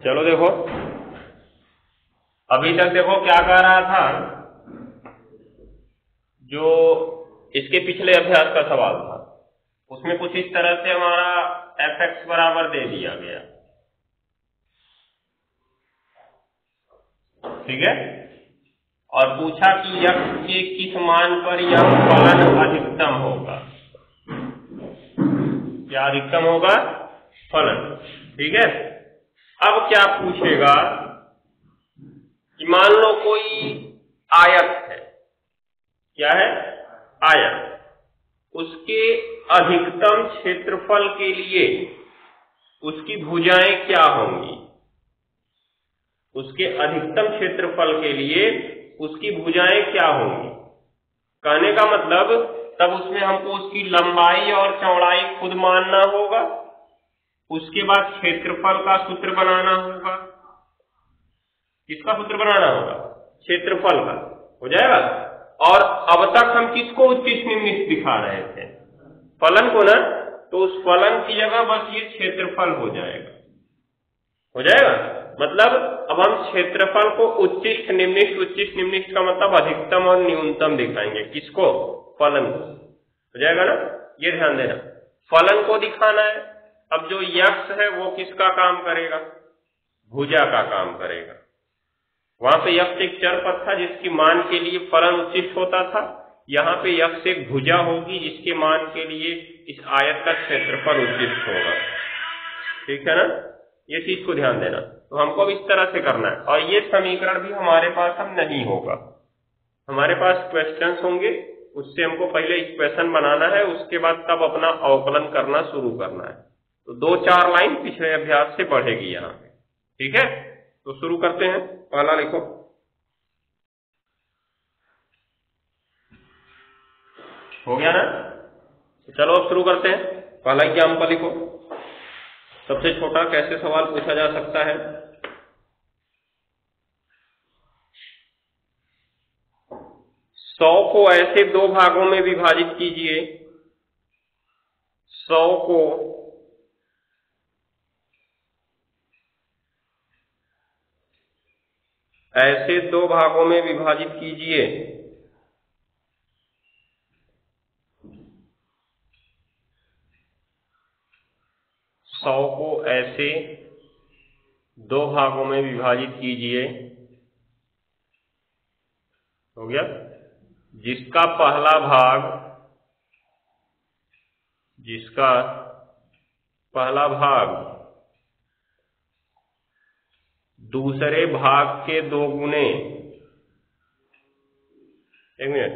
चलो देखो, अभी तक देखो क्या कह रहा था, जो इसके पिछले अभ्यास का सवाल था उसमें कुछ इस तरह से हमारा fx बराबर दे दिया गया, ठीक है, और पूछा कि x के किस मान पर यह फलन अधिकतम होगा। क्या अधिकतम होगा? फलन, ठीक है। अब क्या पूछेगा कि मान लो कोई आयत है, क्या है? आयत, उसके अधिकतम क्षेत्रफल के लिए उसकी भुजाएं क्या होंगी? उसके अधिकतम क्षेत्रफल के लिए उसकी भुजाएं क्या होंगी? कहने का मतलब तब उसमें हमको उसकी लंबाई और चौड़ाई खुद मानना होगा, उसके बाद क्षेत्रफल का सूत्र बनाना होगा। किसका सूत्र बनाना होगा? क्षेत्रफल का, हो जाएगा। और अब तक हम किसको उच्चिष्ट निम्निष्ठ दिखा रहे थे? फलन को ना, तो उस फलन की जगह बस ये क्षेत्रफल हो जाएगा, हो जाएगा। मतलब अब हम क्षेत्रफल को उच्चिष्ट निम्निष्ठ, उच्चिष्ट निम्निष्ठ का मतलब अधिकतम और न्यूनतम दिखाएंगे। किसको? फलन को, हो जाएगा ना। ये ध्यान देना, फलन को दिखाना है। अब जो यक्ष है वो किसका काम करेगा? भुजा का काम करेगा। वहां पे यक्ष एक चर पद था जिसकी मान के लिए फलन उच्चिष्ट होता था, यहाँ पे यक्ष एक भुजा होगी जिसके मान के लिए इस आयत का क्षेत्रफल उच्चिष्ट होगा, ठीक है ना। ये चीज को ध्यान देना। तो हमको इस तरह से करना है, और ये समीकरण भी हमारे पास अब नहीं होगा, हमारे पास क्वेश्चंस होंगे, उससे हमको पहले इक्वेशन बनाना है, उसके बाद तब अपना अवकलन करना शुरू करना है। तो 2-4 लाइन पिछले अभ्यास से पढ़ेगी यहाँ पे, ठीक है। तो शुरू करते हैं। पहला लिखो, हो गया ना। तो चलो अब शुरू करते हैं। पहला एग्जाम्पल लिखो। सबसे छोटा कैसे सवाल पूछा जा सकता है? सौ को ऐसे 2 भागों में विभाजित कीजिए, 100 को ऐसे 2 भागों में विभाजित कीजिए, सौ को ऐसे 2 भागों में विभाजित कीजिए, हो गया। जिसका पहला भाग दूसरे भाग के 2 गुने, एक मिनट,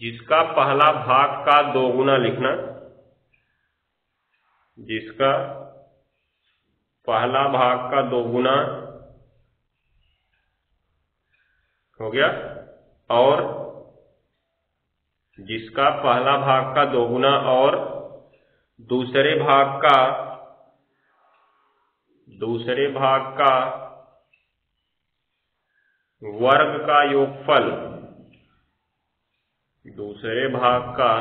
जिसका पहला भाग का 2 गुना लिखना, जिसका पहला भाग का 2 गुना, हो गया, और जिसका पहला भाग का 2 गुना और दूसरे भाग का वर्ग का योगफल, दूसरे भाग का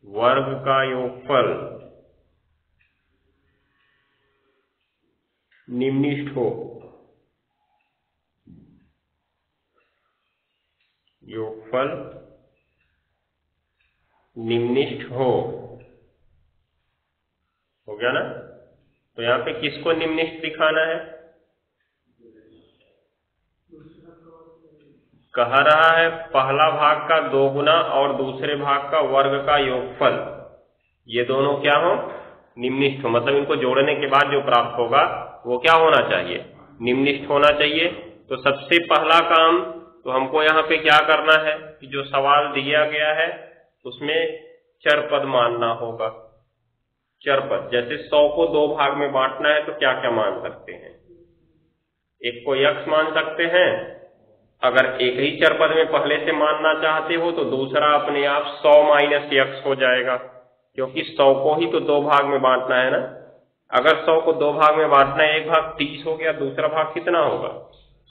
वर्ग का योगफल निम्निष्ठ हो, योगफल निम्निष्ठ हो गया ना। तो यहां पे किसको निम्निष्ठ दिखाना है? कह रहा है पहला भाग का 2 गुना और दूसरे भाग का वर्ग का योगफल, ये दोनों क्या हो? निम्निष्ठ हो। मतलब इनको जोड़ने के बाद जो प्राप्त होगा वो क्या होना चाहिए? निम्निष्ठ होना चाहिए। तो सबसे पहला काम तो हमको यहाँ पे क्या करना है कि जो सवाल दिया गया है उसमें चर पद मानना होगा। चर पद, जैसे 100 को 2 भाग में बांटना है तो क्या क्या मान सकते हैं? एक को यक्ष मान सकते हैं, अगर एक ही चर पद में पहले से मानना चाहते हो तो दूसरा अपने आप 100 माइनस यक्ष हो जाएगा, क्योंकि 100 को ही तो 2 भाग में बांटना है ना। अगर 100 को 2 भाग में बांटना है, एक भाग 30 हो गया, दूसरा भाग कितना होगा?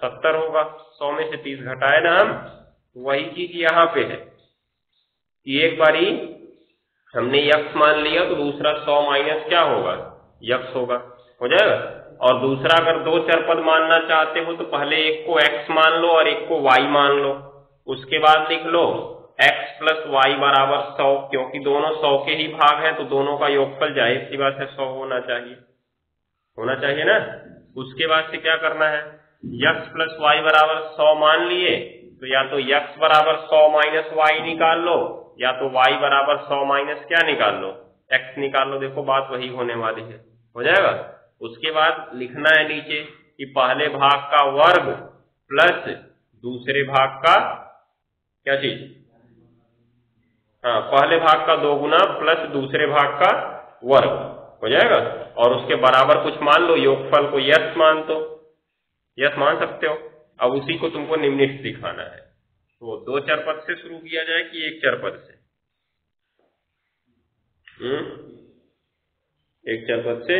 70 होगा। 100 में से 30 घटाए ना हम, वही चीज यहाँ पे है कि एक बारी हमने यक्ष मान लिया तो दूसरा 100 माइनस क्या होगा? यक्स होगा, हो जाएगा। और दूसरा अगर दो चर पद मानना चाहते हो तो पहले एक को x मान लो और एक को y मान लो, उसके बाद लिख लो x प्लस वाई बराबर 100, क्योंकि दोनों 100 के ही भाग हैं तो दोनों का योगफल जाहिर सी बात है 100 होना चाहिए ना। उसके बाद से क्या करना है, x प्लस वाई बराबर 100 मान लिए तो या तो x बराबर 100 माइनस वाई निकाल लो या तो y बराबर 100 माइनस क्या निकाल लो, x निकाल लो। देखो बात वही होने वाली है, हो जाएगा। उसके बाद लिखना है नीचे कि पहले भाग का वर्ग प्लस दूसरे भाग का क्या चीज, हाँ, पहले भाग का 2 गुना प्लस दूसरे भाग का वर्ग, हो जाएगा। और उसके बराबर कुछ मान लो, योगफल को यस मान दो, यस मान सकते हो। अब उसी को तुमको निम्नलिखित दिखाना है। तो 2 चर पद से शुरू किया जाए कि 1 चर पद से? 1 चर पद से,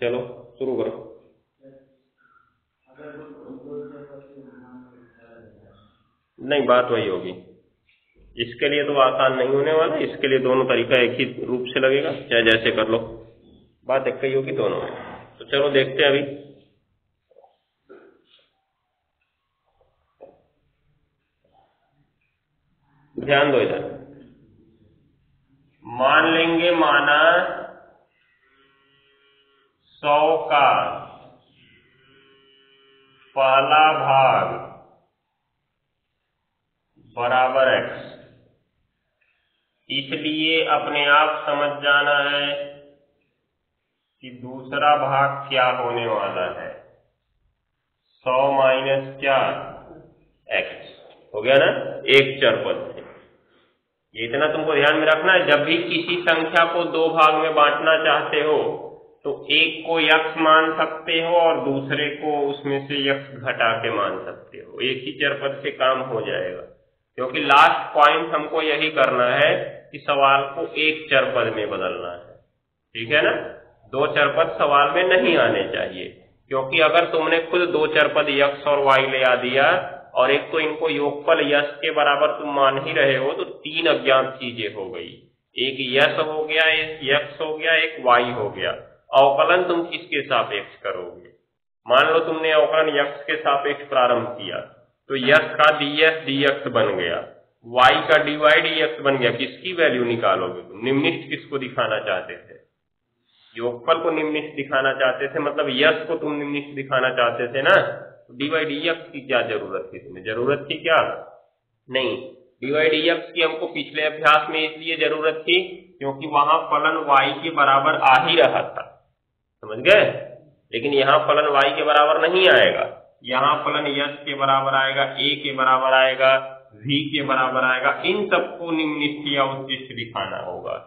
चलो शुरू करो। नहीं, बात वही होगी। इसके लिए तो आसान नहीं होने वाला, इसके लिए दोनों तरीका एक ही रूप से लगेगा, चाहे जैसे कर लो, बात एक ही होगी दोनों में। तो चलो देखते हैं अभी। ध्यान दो इधर, मान लेंगे माना 100 का पहला भाग बराबर x, इसलिए अपने आप समझ जाना है कि दूसरा भाग क्या होने वाला है, 100 माइनस क्या, x, हो गया ना, 1 चर पद से। ये इतना तुमको ध्यान में रखना है, जब भी किसी संख्या को 2 भाग में बांटना चाहते हो तो एक को x मान सकते हो और दूसरे को उसमें से x घटा के मान सकते हो, एक ही चर पद से काम हो जाएगा। क्योंकि लास्ट पॉइंट हमको यही करना है कि सवाल को 1 चर पद में बदलना है, ठीक है ना। 2 चर पद सवाल में नहीं आने चाहिए, क्योंकि अगर तुमने खुद 2 चर पद x और y ले आ दिया और एक तो इनको योगफल यश के बराबर तुम मान ही रहे हो, तो 3 अज्ञात चीजें हो गई, एक यश हो गया, एक यक्स हो गया, एक y हो गया। अवकलन तुम किसके सापेक्ष करोगे? मान लो तुमने अवकलन यक्स के सापेक्ष प्रारंभ किया तो यश का dx dx बन गया, y का dy dx बन गया। किसकी वैल्यू निकालोगे तुम? निम्नलिखित किसको दिखाना चाहते थे? योगफल को निम्नलिखित दिखाना चाहते थे, मतलब यश को तुम निम्नलिखित दिखाना चाहते थे ना। तो dy dx की क्या जरूरत थी तुम्हें? जरूरत थी क्या? नहीं। dy dx की हमको पिछले अभ्यास में इसलिए जरूरत थी क्योंकि वहां फलन y के बराबर आ ही रहा था, समझ गए। लेकिन यहाँ फलन y के बराबर नहीं आएगा, यहाँ फलन यश के बराबर आएगा, a के बराबर आएगा, v के बराबर आएगा। इन सबको निम्नलिखित या उत्कृष्ट दिखाना होगा,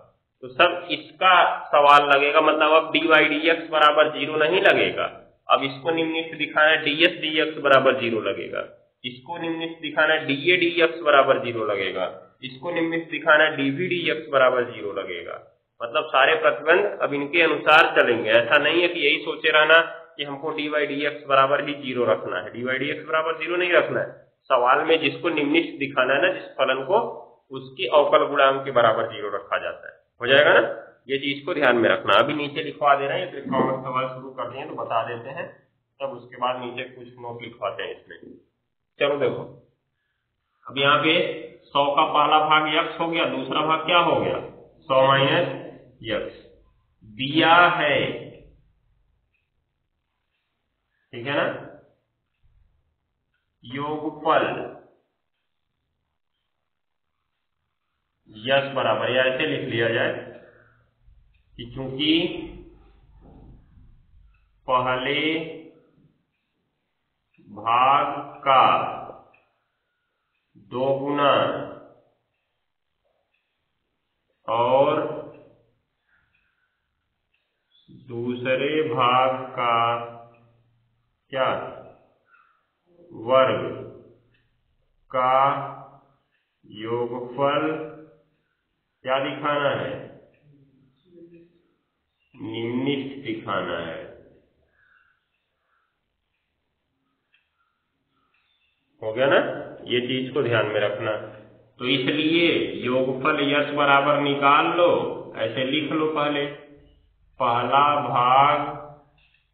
तो सब इसका सवाल लगेगा। मतलब अब dy dx बराबर 0 नहीं लगेगा, अब इसको निम्नलिखित दिखाना है ds dx बराबर 0 लगेगा, इसको निम्नलिखित दिखाना है dA dx बराबर 0 लगेगा, इसको निम्नलिखित दिखाना है dV dx बराबर 0 लगेगा। मतलब सारे प्रतिबंध अब इनके अनुसार चलेंगे। ऐसा नहीं है कि यही सोचे रहना कि हमको dy dx बराबर ही 0 रखना है, dy dx बराबर 0 नहीं रखना है। सवाल में जिसको निम्नलिखित दिखाना है ना, जिस फलन को, उसके अवकल गुणांक के बराबर 0 रखा जाता है, हो जाएगा ना। ये चीज को ध्यान में रखना। अभी नीचे लिखवा दे रहे हैं, तो कॉमन सवाल शुरू कर दिए तो बता देते हैं, तब उसके बाद नीचे कुछ नोट लिखवाते हैं इसमें। चलो देखो, अब यहाँ पे 100 का पहला भाग x हो गया, दूसरा भाग क्या हो गया, 100 माइनस x दिया है, ठीक है ना। योगफल यश बराबर, या ऐसे लिख लिया जाए कि चूंकि पहले भाग का 2 गुना और दूसरे भाग का क्या, वर्ग का योगफल क्या दिखाना है, निम्नलिखित दिखाना है। हो गया ना, ये चीज को ध्यान में रखना। तो इसलिए योगफल यश बराबर निकाल लो, ऐसे लिख लो पहले, पहला भाग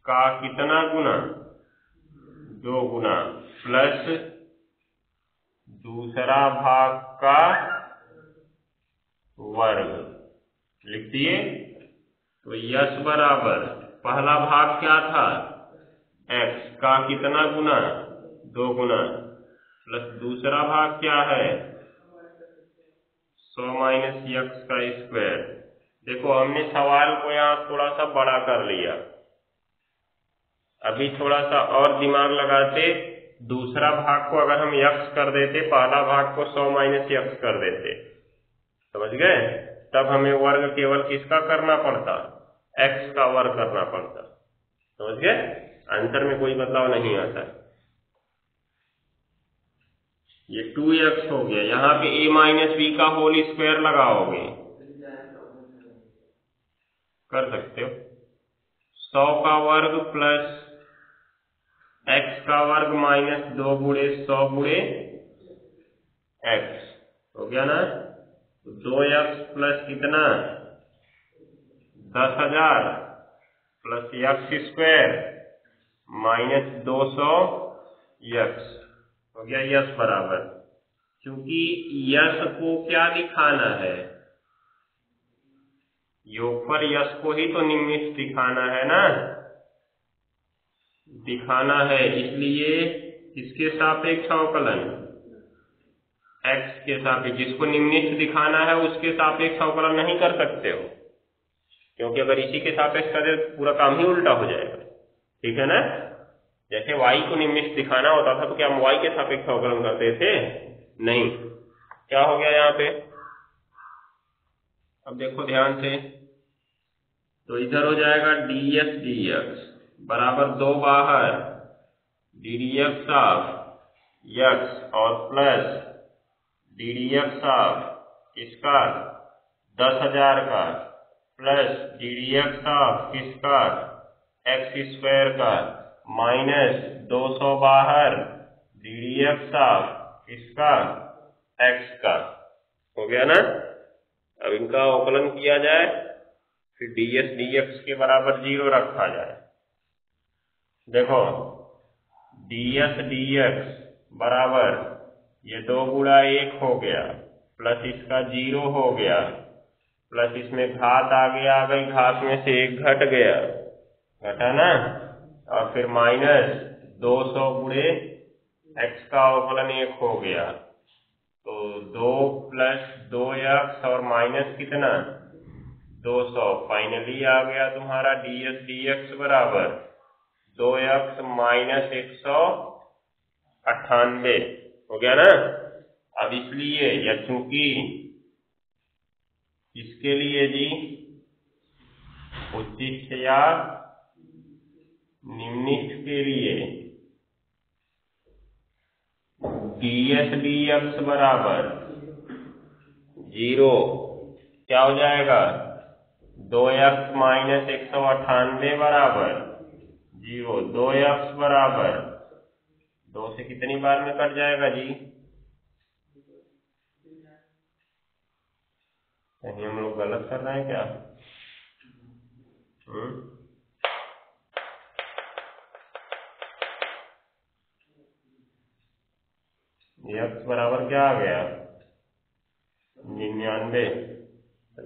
का कितना गुना, 2 गुना, प्लस दूसरा भाग का वर्ग लिख दिए। तो यश बराबर पहला भाग क्या था, x का कितना गुना, 2 गुना, प्लस दूसरा भाग क्या है, 100 माइनस यक्स का स्क्वायर। देखो हमने सवाल को यहाँ थोड़ा सा बड़ा कर लिया, अभी थोड़ा सा और दिमाग लगाते, दूसरा भाग को अगर हम यक्स कर देते, पहला भाग को 100 माइनस यक्स कर देते, समझ गए, तब हमें वर्ग केवल किसका करना पड़ता, x का वर्ग करना पड़ता। समझ गए, आंसर में कोई बदलाव नहीं आता। ये 2x हो गया, यहाँ पे a माइनस बी का होल स्क्वायर लगाओगे, कर सकते हो, 100 का वर्ग प्लस x का वर्ग माइनस 2 गुणे 100 गुणे x हो गया ना। तो 2x प्लस कितना, 10,000 plus x square minus 200 x हो गया। यश बराबर, क्योंकि यश को क्या दिखाना है, योगफल यश को ही तो निम्नलिखित दिखाना है ना, दिखाना है, इसलिए इसके सापेक्ष अवकलन x के सापेक्ष, जिसको निम्नलिखित दिखाना है उसके सापेक्ष अवकलन नहीं कर सकते हो, क्योंकि अगर इसी के सापेक्ष करें तो पूरा काम ही उल्टा हो जाएगा। ठीक है ना, जैसे y को निम्नलिखित दिखाना होता था तो क्या हम y के सापेक्ष अवकलन करते थे, नहीं। क्या हो गया यहाँ पे, अब देखो ध्यान से, तो इधर हो जाएगा ds dx बराबर 2 बाहर ddx ऑफ यक्स और प्लस ddx ऑफ इसका 10,000 का प्लस ddx ऑफ किसका x स्क्वायर का माइनस 200 बाहर ddx ऑफ इसका x का, हो गया ना। अब इनका अवकलन किया जाए, फिर ds dx के बराबर 0 रखा जाए। देखो ds dx बराबर ये 2 गुणा 1 हो गया, प्लस इसका 0 हो गया, प्लस इसमें घात आगे आ गई, घात में से 1 घट गया, घटा ना, और फिर माइनस 200 गुणे x का अवकलन 1 हो गया, तो 2 प्लस 2x और माइनस कितना 200, फाइनली आ गया तुम्हारा ds dx बराबर 2x माइनस 198 हो गया ना। अब इसलिए या चूंकि इसके लिए जी उच्चिष्ठ या निम्नलिखित के लिए ds dx बराबर 0 क्या हो जाएगा, 2x माइनस 198 बराबर 0, 2x बराबर 2 से कितनी बार में कट जाएगा जी, कहीं हम लोग गलत कर रहे हैं क्या, x बराबर क्या आ गया 99,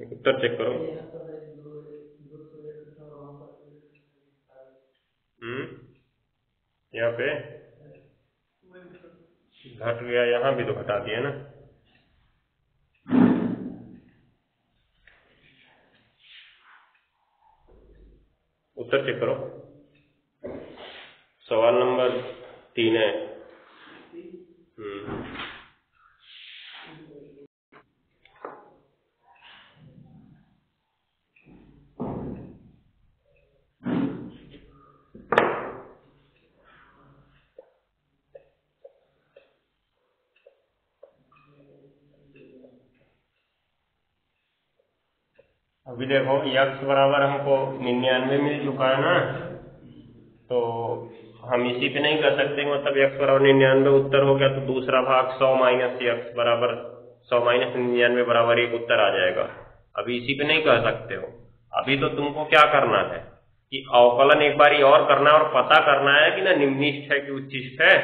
उत्तर चेक करो। यहाँ पे घट गया, यहाँ भी तो घटा दिया ना। उत्तर चेक करो, सवाल नंबर 3 है। अभी देखो यक्स बराबर हमको 99 मिल चुका है ना, तो हम इसी पे नहीं कर सकते, मतलब यक्स बराबर 99 उत्तर हो गया, तो दूसरा भाग 100 माइनस यक्स बराबर 100 माइनस 99 बराबर 1 उत्तर आ जाएगा। अभी इसी पे नहीं कर सकते हो, अभी तो तुमको क्या करना है कि अवकलन एक बारी और करना है और पता करना है कि ना निम्निष्ठ है कि उच्चिष्ट है,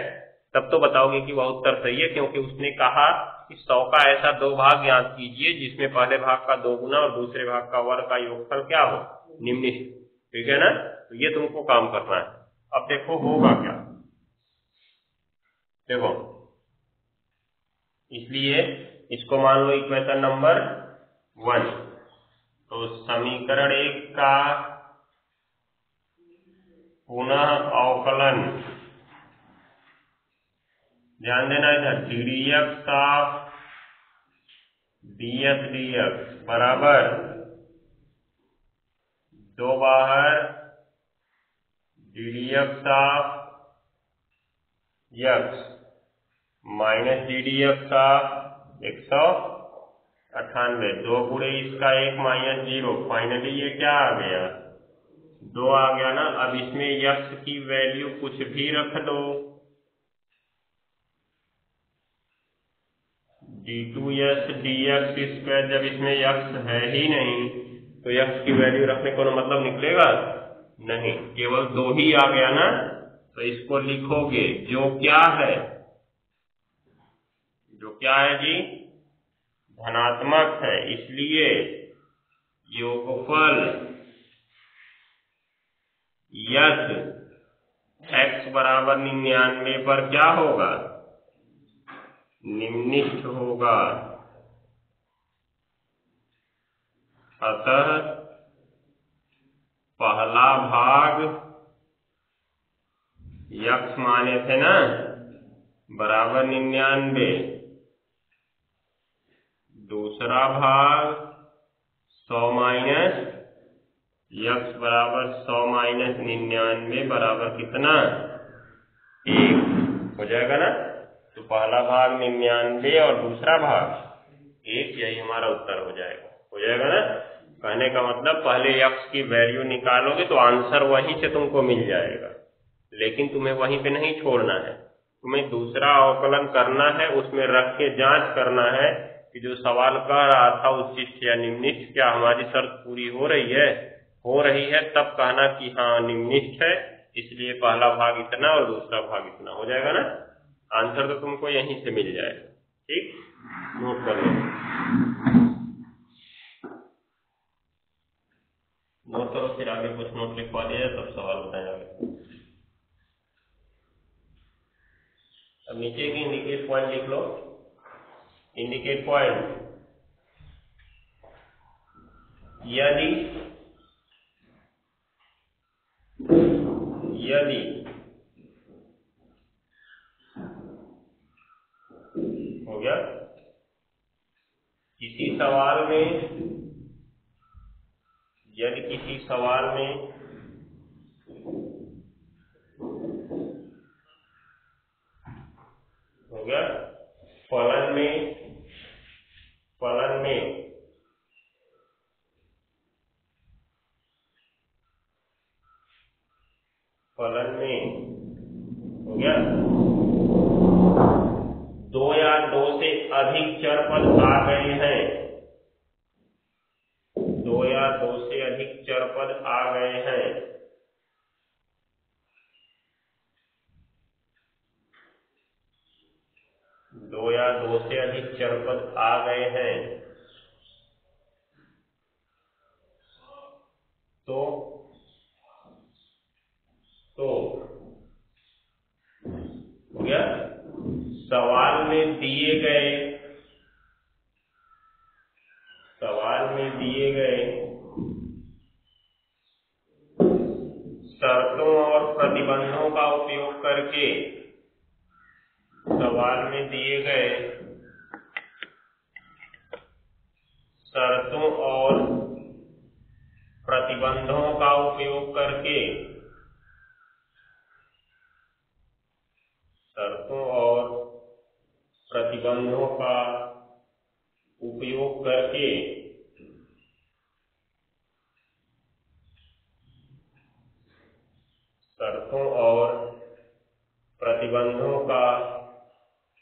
तब तो बताओगे कि वह उत्तर सही है, क्योंकि उसने कहा कि 100 का ऐसा 2 भाग ज्ञात कीजिए जिसमें पहले भाग का 2 गुना और दूसरे भाग का वर्ग का योगफल क्या हो, निम्निष्ठ। ठीक है ना, तो ये तुमको काम करना है। अब देखो होगा क्या, देखो इसलिए इसको मान लो इक्वेशन नंबर 1। तो समीकरण 1 का पुनः अवकलन, ध्यान देना इधर, ddx ऑफ ds dx बराबर 2 बाहर ddx of x minus ddx of 198, 2 गुणे इसका 1 माइनस 0, फाइनली ये क्या आ गया, 2 आ गया ना। अब इसमें x की वैल्यू कुछ भी रख दो, d2s dx स्क्वायर, जब इसमें x है ही नहीं तो x की वैल्यू रखने का मतलब निकलेगा नहीं, केवल 2 ही आ गया ना। तो इसको लिखोगे जो क्या है, जो क्या है जी, धनात्मक है, इसलिए योगफल यस x बराबर 99 पर क्या होगा, निम्निष्ठ होगा। अतः पहला भाग x माने थे ना बराबर 99, दूसरा भाग 100 माइनस x बराबर 100 माइनस 99 बराबर कितना, 1 हो जाएगा ना। तो पहला भाग 99 और दूसरा भाग 1, यही हमारा उत्तर हो जाएगा ना। कहने का मतलब पहले x की वैल्यू निकालोगे तो आंसर वहीं से तुमको मिल जाएगा, लेकिन तुम्हें वहीं पे नहीं छोड़ना है, तुम्हें दूसरा अवकलन करना है, उसमें रख के जांच करना है कि जो सवाल कह रहा था उच्चिष्ट या निम्निष्ठ, क्या हमारी शर्त पूरी हो रही है, तब कहना कि हाँ निम्निष्ठ है, इसलिए पहला भाग इतना और दूसरा भाग इतना हो जाएगा ना। आंसर तो तुमको यहीं से मिल जाएगा। ठीक, नोट कर लो, नोट करो, फिर आगे कुछ नोट लिखवा दिया तब सवाल बताएंगे। अब नीचे की इंडिकेट पॉइंट लिख लो, इंडिकेट पॉइंट, यदि हो गया, किसी सवाल में, यदि किसी सवाल में हो गया, फलन में हो गया, 2 या 2 से अधिक चर पद आ गए हैं, 2 या 2 से अधिक चर पद आ गए हैं, दो या 2 से अधिक चर पद आ गए हैं, तो हो गया, सवाल में दिए गए शर्तों और प्रतिबंधों का उपयोग करके, सवाल में दिए गए शर्तों और प्रतिबंधों का उपयोग करके, शर्तों और प्रतिबंधों का उपयोग करके शर्तों और प्रतिबंधों का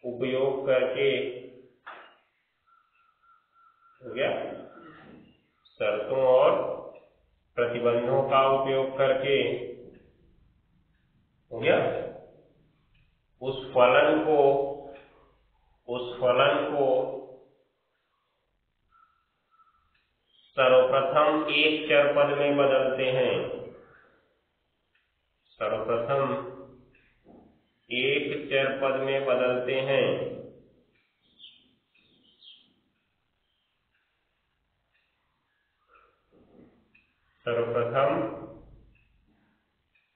उपयोग करके हो गया, शर्तों और प्रतिबंधों का उपयोग करके हो गया उस फलन को सर्वप्रथम एक चर पद में बदलते हैं। सर्वप्रथम एक चर पद में बदलते हैं। सर्वप्रथम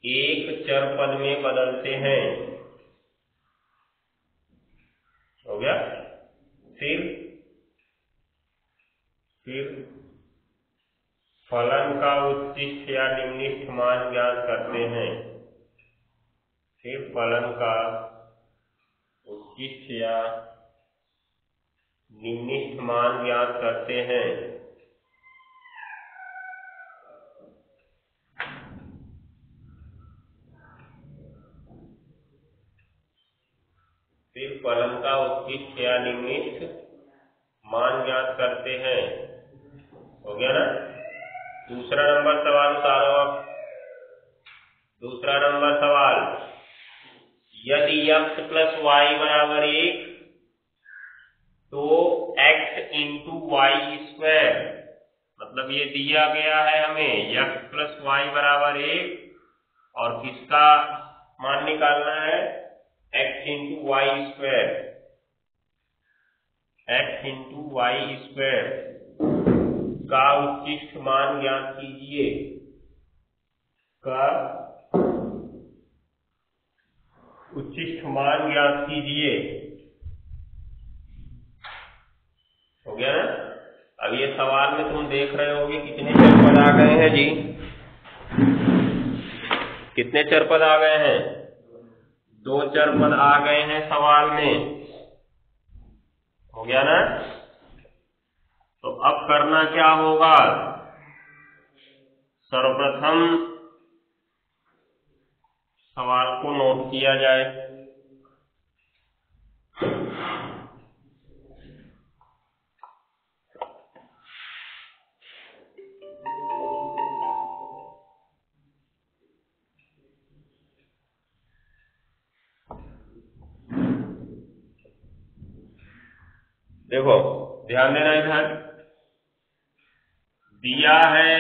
एक चर पद में बदलते हैं। हो गया। फिर फलन का उच्चिष्ट या निम्निष्ठ मान ज्ञात करते हैं। फिर फलन का उच्चिष्ट या निम्निष्ठ मान ज्ञात करते हैं। फिर फलन का उच्चिष्ट या निम्निष्ठ मान ज्ञात करते हैं। हो गया ना। दूसरा नंबर सवाल उतारो अब। दूसरा नंबर सवाल, यदि x प्लस वाई बराबर 1 तो x इंटू वाई स्क्वायर, मतलब ये दिया गया है हमें x प्लस वाई बराबर 1 और किसका मान निकालना है, x into y square. x into y square का उच्चिष्ट मान ज्ञात कीजिए। का उच्चिष्ट मान ज्ञात कीजिए। हो गया ना। अब ये सवाल में तुम देख रहे होगे कितने चर पद आ गए हैं जी। कितने चर पद आ गए हैं? 2 चर पद आ गए हैं सवाल में। हो गया ना। तो अब करना क्या होगा, सर्वप्रथम सवाल को नोट किया जाए। देखो ध्यान देना, इधर दिया है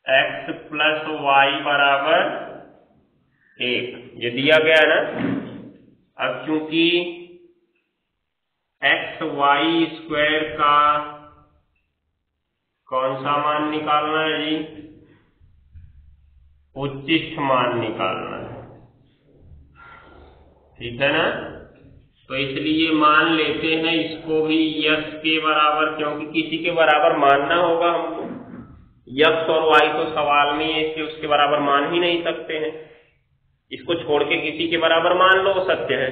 x प्लस वाई बराबर 1, ये दिया गया ना। अब चूंकि एक्स वाई स्क्वायर का कौन सा मान निकालना है जी, उच्चिष्ट मान निकालना है, ठीक है ना। तो इसलिए मान लेते हैं इसको भी यक्स के बराबर, क्योंकि किसी के बराबर मानना होगा हमको। यक्स और वाई तो सवाल में है, उसके बराबर मान ही नहीं सकते हैं। इसको छोड़ के किसी के बराबर मान लो, सत्य है।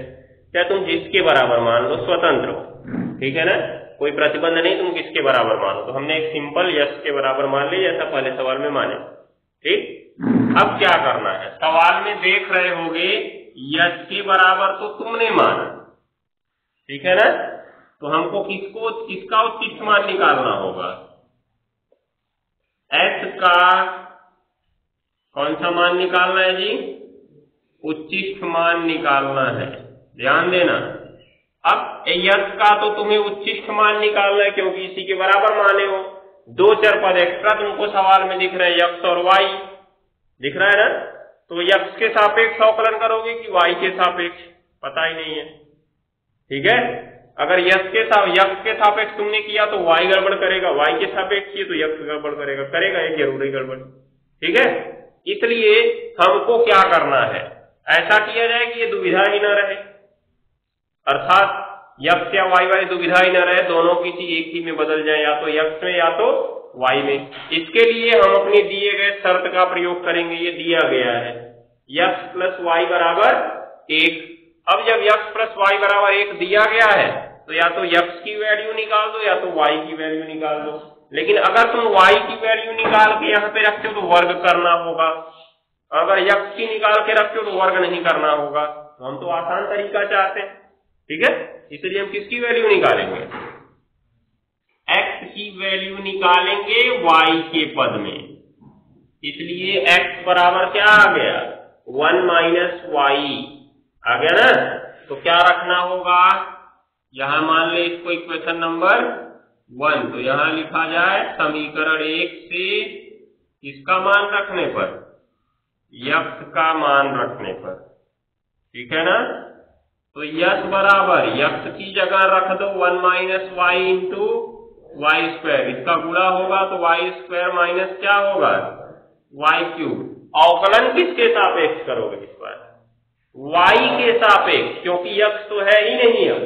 क्या तुम जिसके बराबर मान लो, स्वतंत्र हो, ठीक है ना, कोई प्रतिबंध नहीं तुम किसके बराबर मानो। तो हमने एक सिंपल यक्स के बराबर मान लिया, जैसा पहले सवाल में माने, ठीक। अब क्या करना है, सवाल में देख रहे होगे यक्स के बराबर तो तुमने माना, ठीक है ना। तो हमको किसका उच्चिष्ट मान निकालना होगा, x का कौन सा मान निकालना है जी, उच्चिष्ट मान निकालना है। ध्यान देना, अब यक्स का तो तुम्हें उच्चिष्ट मान निकालना है, क्योंकि इसी के बराबर माने हो। 2 चर पद एक्स्ट्रा तुमको सवाल में दिख रहे हैं, यक्स और वाई दिख रहा है ना। तो यक्स के सापेक्ष अवकलन करोगे कि वाई के सापेक्ष, पता ही नहीं है, ठीक है। अगर यक्स के सापेक्ष तुमने किया तो वाई गड़बड़ करेगा, वाई के सापेक्ष किए तो यक्स गड़बड़ करेगा, एक जरूरी गड़बड़, ठीक है। इसलिए हमको क्या करना है, ऐसा किया जाए कि ये दुविधा ही न रहे, अर्थात यक्स या वाई वाली दुविधा ही न रहे, दोनों किसी एक ही में बदल जाए, या तो यक्स में या तो वाई में। इसके लिए हम अपने दिए गए शर्त का प्रयोग करेंगे। ये दिया गया है यक्स प्लस वाई बराबर 1। अब जब यक्स प्लस वाई बराबर 1 दिया गया है तो या तो यक्स की वैल्यू निकाल दो या तो वाई की वैल्यू निकाल दो। लेकिन अगर तुम वाई की वैल्यू निकाल के यहाँ पे रखते हो तो वर्ग करना होगा, अगर यक्स की निकाल के रखते हो तो वर्ग नहीं करना होगा। तो हम तो आसान तरीका चाहते हैं, ठीक है, इसलिए हम किसकी वैल्यू निकालेंगे, x की वैल्यू निकालेंगे y के पद में, इसलिए x बराबर क्या आ गया 1 माइनस वाई आ गया ना। तो क्या रखना होगा, यहां मान ले इसको इक्वेशन नंबर 1, तो यहां लिखा जाए समीकरण 1 से किसका मान रखने पर, x का मान रखने पर, ठीक है ना। तो यस बराबर x की जगह रख दो 1 minus y into y square, इसका गुणा होगा तो वाई स्क्वायर माइनस क्या होगा वाई क्यूब। अवकलन किसके सापेक्ष करोगे इस बार, y के सापेक्ष, क्योंकि x तो है ही नहीं। अब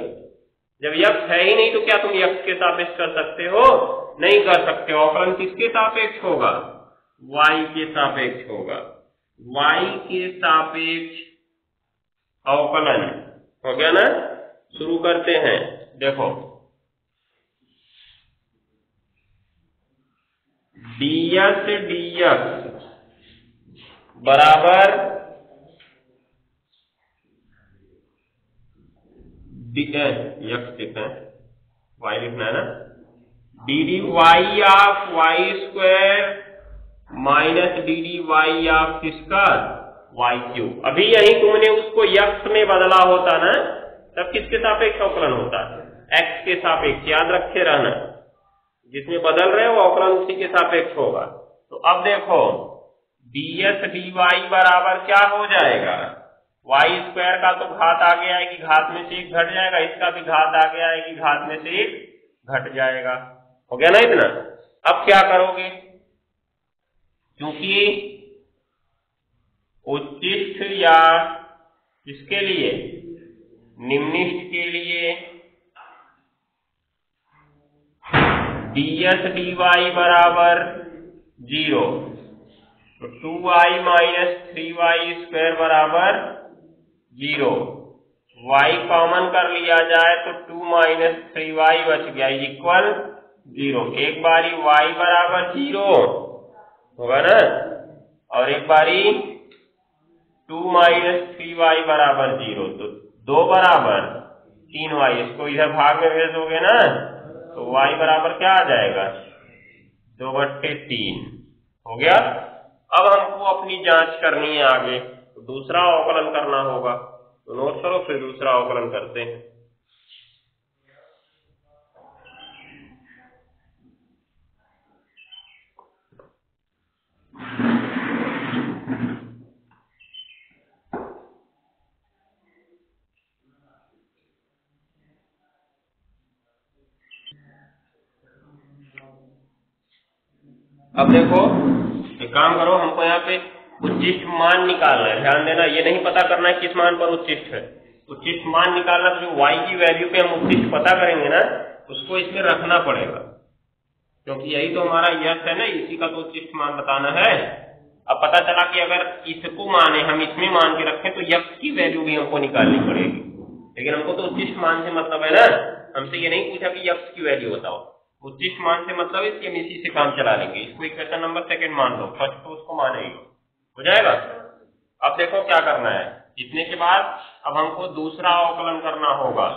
जब x है ही नहीं तो क्या तुम x के सापेक्ष कर सकते हो, नहीं कर सकते। अवकलन किसके सापेक्ष होगा, y के सापेक्ष होगा। y के सापेक्ष अवकलन हो गया ना। शुरू करते हैं, देखो ds dx बराबर x लिखना है, y लिखना है ना, d d y of y square minus d d y of किसका वाई क्यूब। अभी यही तुमने उसको x में बदला होता ना, तब किसके सापेक्ष अवकलन होता, x के सापेक्ष, याद रखे रहना, जिसमें बदल रहे हो अवकलन उसी के सापेक्ष होगा। तो अब देखो ds dy बराबर क्या हो जाएगा, वाई स्क्वायर का तो घात आगे आएगी, घात में से एक घट जाएगा, इसका भी घात आगे आएगी, घात में से एक घट जाएगा। हो गया ना इतना। अब क्या करोगे, क्योंकि उच्चिष्ठ या किसके लिए, निम्निष्ठ के लिए ds dy बराबर 0, तो 2y माइनस 3y स्क्वायर बराबर 0, y कॉमन कर लिया जाए तो 2 माइनस 3y बच गया इक्वल 0। एक बारी y बराबर 0 होगा ना, और एक बारी 2 माइनस 3y बराबर 0, तो 2 बराबर 3y, इसको इधर भाग में भेज दोगे ना तो y बराबर क्या आ जाएगा 2/3 हो गया। अब हमको अपनी जांच करनी है आगे, तो दूसरा अवकलन करना होगा, तो नोट करो फिर दूसरा अवकलन करते हैं। अब देखो एक काम करो, हमको यहाँ पे उच्चिष्ट मान निकालना है, ध्यान देना, ये नहीं पता करना है किस मान पर उच्चिष्ट है, उच्चिष्ट मान निकालना। तो जो y की वैल्यू पे हम उच्चिष्ट पता करेंगे ना, उसको इसमें रखना पड़ेगा, क्योंकि यही तो हमारा यश है ना, इसी का तो उच्चिष्ट मान बताना है। अब पता चला कि अगर इसको माने हम इसमें मान के रखें तो यक्ष की वैल्यू भी हमको निकालनी पड़ेगी, लेकिन हमको तो उच्चिष्ट मान से मतलब है ना, हमसे ये नहीं पूछा कि यक्ष की वैल्यू बताओ, उच्चिष्ट मान से मतलब इसके हम इसी से काम चला लेंगे। इसको इक्वेशन नंबर 2 मान लो, फर्स्ट तो उसको मानेगी, हो जाएगा। अब देखो क्या करना है, इतने के बाद अब हमको दूसरा अवकलन करना होगा।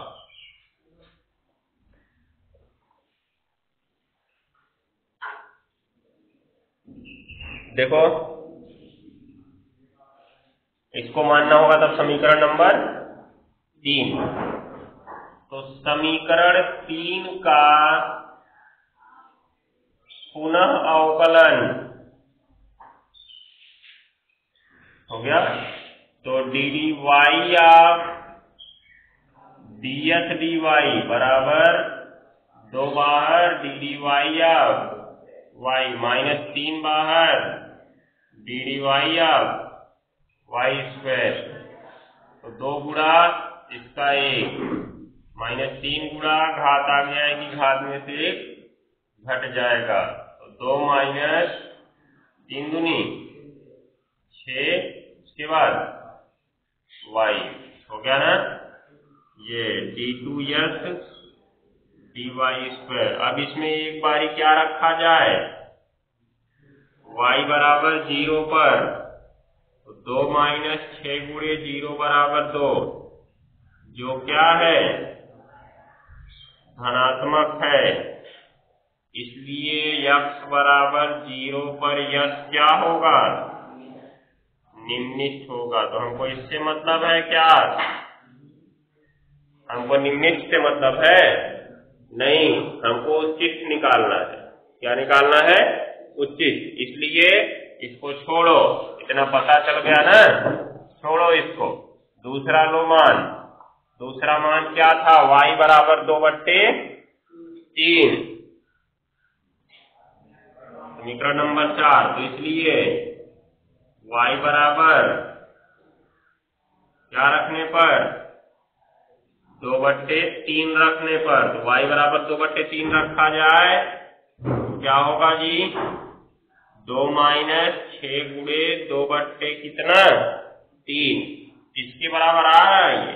देखो इसको मानना होगा तब समीकरण नंबर 3, तो समीकरण 3 का पुनः अवकलन हो गया, तो d d y of ds dy बराबर 2 बाहर d d y of y minus 3 बाहर d d y of y square, तो 2 गुणा इसका 1 माइनस 3 गुणा घात आ गया है कि घात में से 1 घट जाएगा, तो 2 माइनस 3 दूनी 6, उसके बाद y हो गया ना, ये d2s dy स्क्वायर। अब इसमें एक बारी क्या रखा जाए, y बराबर 0 पर, तो 2 माइनस 6 गुणे 0 बराबर 2, जो क्या है धनात्मक है, इसलिए x बराबर 0 पर यश क्या होगा? निम्निष्ठ होगा। तो हमको इससे मतलब है क्या? हमको निम्निष्ठ से मतलब है नहीं, हमको उच्चिष्ट निकालना है। क्या निकालना है? उच्चिष्ट। इसलिए इसको छोड़ो, इतना पता चल गया ना, छोड़ो इसको। दूसरा लो मान। दूसरा मान क्या था? y बराबर 2/3। समीकरण नंबर 4। तो इसलिए y बराबर क्या रखने पर? 2/3 रखने पर। तो y बराबर 2/3 रखा जाए तो क्या होगा जी? 2 - 6 गुणे 2/3 कितना? 3। इसके बराबर आ रहा है ये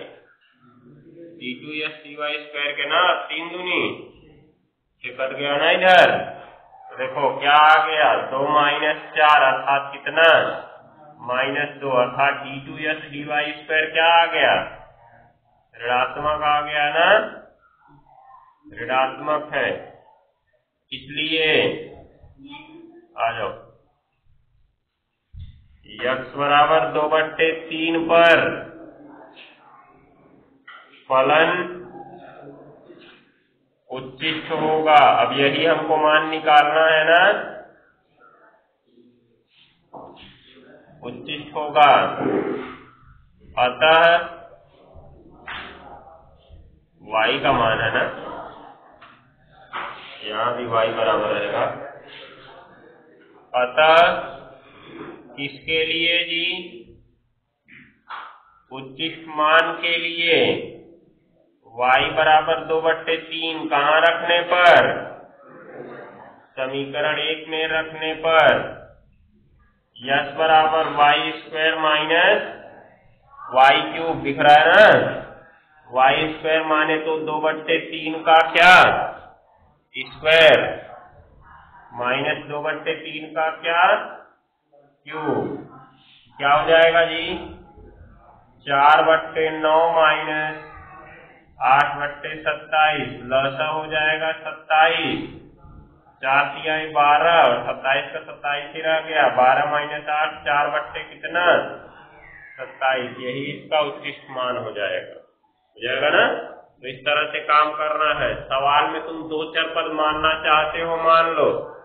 d2s dy² के ना 3 दूनी 6 कट गया ना इधर। तो देखो क्या आ गया? 2 - 4 अर्थात कितना? -2 अर्थात d2s dy² क्या आ गया? ऋणात्मक आ गया ना, ऋणात्मक है। इसलिए आ जाओ, x बराबर 2/3 पर फलन उच्चिष्ट होगा। अब यही हमको मान निकालना है ना, उच्चिष्ट होगा। अतः y का मान है ना, यहां भी y बराबर रहेगा। अतः किसके लिए जी? उच्चिष्ट मान के लिए y बराबर 2/3 कहाँ रखने पर? समीकरण 1 में रखने पर यश बराबर y² - y³ दिख रहा है ना। y² माने तो 2/3 का क्या? स्क्वायर माइनस 2/3 का क्या? क्यूब। क्या हो जाएगा जी? 4/9 माइनस 8/27 लसा हो जाएगा 27। 4 तिहाई 12 और 27 का 27 ही रह गया। 12 - 8 4/, कितना? 27। यही इसका उच्चिष्ट मान हो जाएगा ना। तो इस तरह से काम करना है। सवाल में तुम 2 चर पद मानना चाहते हो मान लो,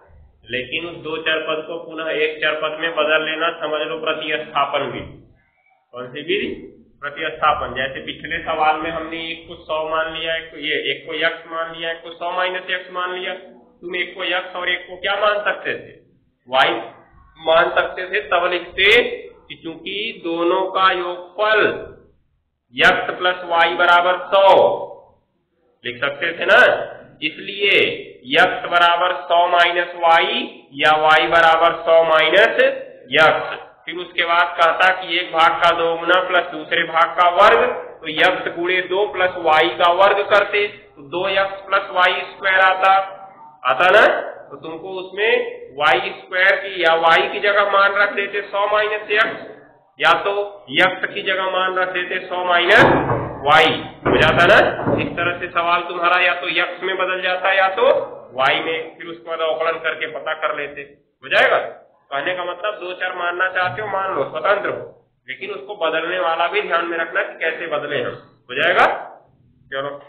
लेकिन उस 2 चर पद को पुनः एक चर पद में बदल लेना। समझ लो प्रतिस्थापन भी। कौन सी भी? प्रतिस्थापन। जैसे पिछले सवाल में हमने एक को 100 मान लिया, एक को x मान लिया, एक को 100 - x मान लिया। तुम एक को x और एक को क्या मान सकते थे? y मान सकते थे। तब लिखते कि चूंकि दोनों का योगफल x + y बराबर 100 लिख सकते थे ना। इसलिए x बराबर 100 - y या y बराबर 100 - x। फिर उसके बाद कहता कि एक भाग का 2 गुना प्लस दूसरे भाग का वर्ग, तो x गुणे 2 प्लस y का वर्ग करते तो 2x + y² आता ना। तो तुमको उसमें y² की या y की जगह मान रख देते 100 - x, या तो x की जगह मान रख देते 100 - y, हो जाता ना। इस तरह से सवाल तुम्हारा या तो x में बदल जाता या तो y में। फिर उसके बाद अवकलन करके पता कर लेते, हो जाएगा। कहने का मतलब 2 चर मानना चाहते हो मान लो, स्वतंत्र हो, लेकिन उसको बदलने वाला भी ध्यान में रखना कि कैसे बदले हम। हो जाएगा। चलो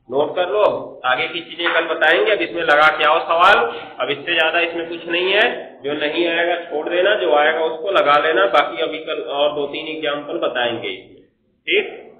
नोट कर लो। आगे की चीजें कल बताएंगे। अब इसमें लगा के आओ सवाल। अब इससे ज्यादा इसमें कुछ नहीं है। जो नहीं आएगा छोड़ देना, जो आएगा उसको लगा लेना। बाकी अभी कल और 2-3 एग्जाम्पल बताएंगे इसमें। ठीक।